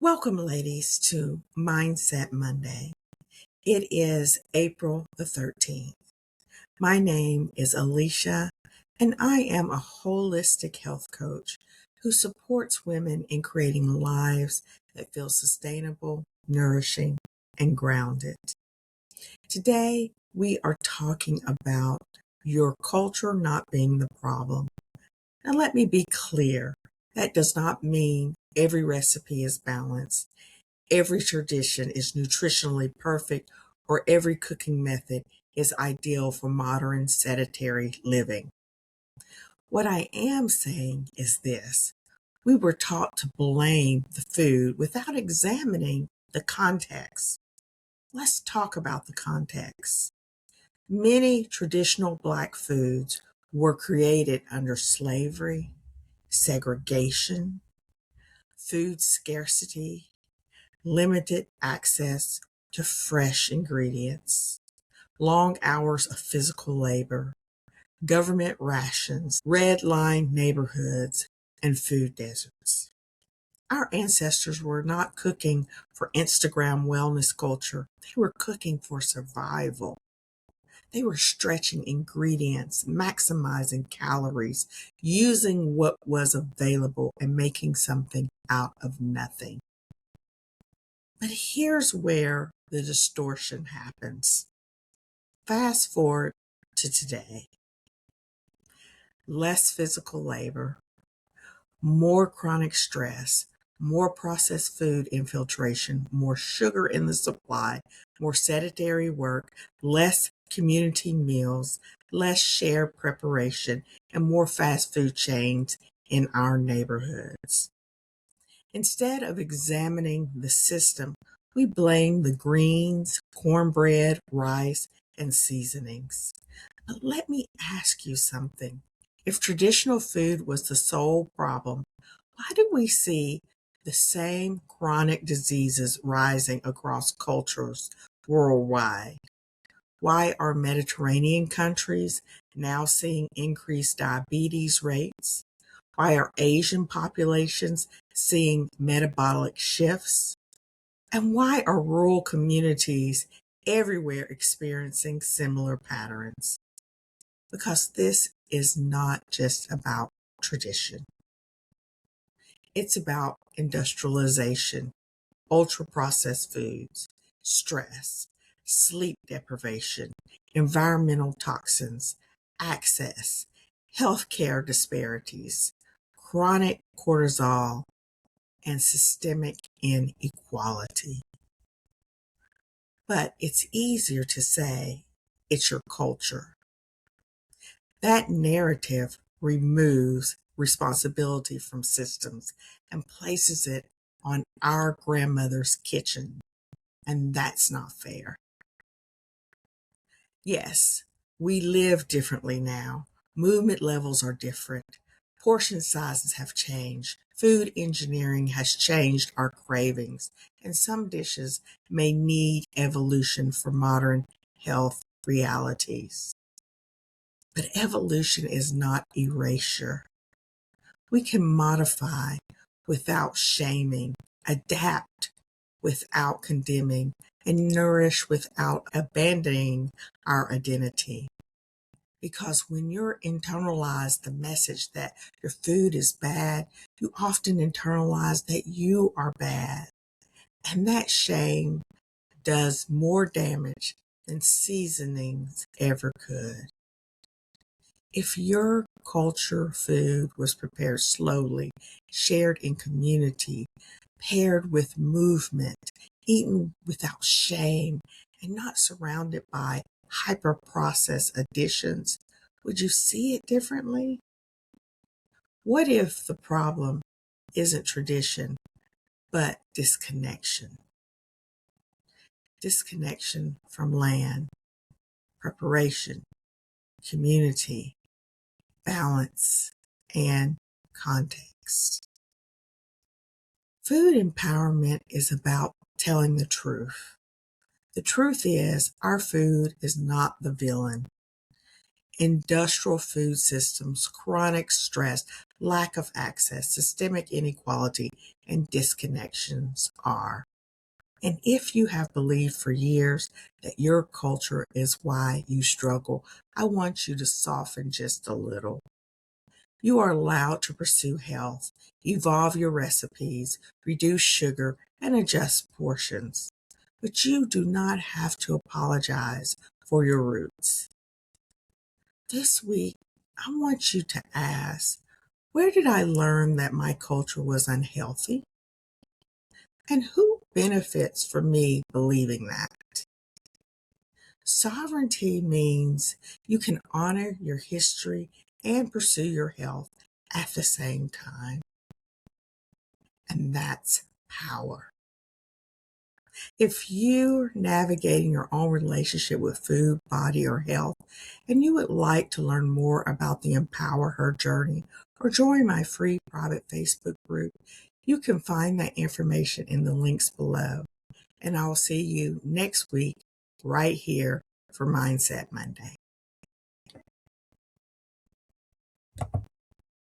Welcome, ladies, to Mindset Monday. It is April the 13th. My name is Alicia, and I am a holistic health coach who supports women in creating lives that feel sustainable, nourishing, and grounded. Today, we are talking about your culture not being the problem. Now, let me be clear. That does not mean every recipe is balanced. Every tradition is nutritionally perfect, or every cooking method is ideal for modern sedentary living. What I am saying is this: we were taught to blame the food without examining the context. Let's talk about the context. Many traditional Black foods were created under slavery, segregation, food scarcity, limited access to fresh ingredients, long hours of physical labor, government rations, red line neighborhoods, and food deserts. Our ancestors were not cooking for Instagram wellness culture. They were cooking for survival. They were stretching ingredients, maximizing calories, using what was available, and making something out of nothing. But here's where the distortion happens. Fast forward to today. Less physical labor, more chronic stress, more processed food infiltration, more sugar in the supply, more sedentary work, less community meals, less shared preparation, and more fast food chains in our neighborhoods. Instead of examining the system, we blame the greens, cornbread, rice, and seasonings. But let me ask you something. If traditional food was the sole problem, why do we see the same chronic diseases rising across cultures worldwide? Why are Mediterranean countries now seeing increased diabetes rates? Why are Asian populations seeing metabolic shifts? And why are rural communities everywhere experiencing similar patterns? Because this is not just about tradition. It's about industrialization, ultra-processed foods, stress, sleep deprivation, environmental toxins, access, healthcare disparities, chronic cortisol, and systemic inequality. But it's easier to say it's your culture. That narrative removes responsibility from systems and places it on our grandmother's kitchen, and that's not fair. Yes, we live differently now. Movement levels are different. Portion sizes have changed. Food engineering has changed our cravings, and some dishes may need evolution for modern health realities. But evolution is not erasure. We can modify without shaming, adapt without condemning, and nourish without abandoning our identity. Because when you're internalized the message that your food is bad, you often internalize that you are bad. And that shame does more damage than seasonings ever could. If your culture food was prepared slowly, shared in community, paired with movement, eaten without shame, and not surrounded by hyper-processed additions, would you see it differently? What if the problem isn't tradition, but disconnection? Disconnection from land, preparation, community, balance, and context. Food empowerment is about telling the truth. The truth is, our food is not the villain. industrial food systems, chronic stress, lack of access, systemic inequality, and disconnections are. And if you have believed for years that your culture is why you struggle, I want you to soften just a little. You are allowed to pursue health, evolve your recipes, reduce sugar, and adjust portions. But you do not have to apologize for your roots. This week, I want you to ask, where did I learn that my culture was unhealthy? And who benefits from me believing that? Sovereignty means you can honor your history and pursue your health at the same time. And that's power. If you're navigating your own relationship with food, body, or health, and you would like to learn more about the Empower Her journey or join my free private Facebook group, you can find that information in the links below. And I'll see you next week right here for Mindset Monday.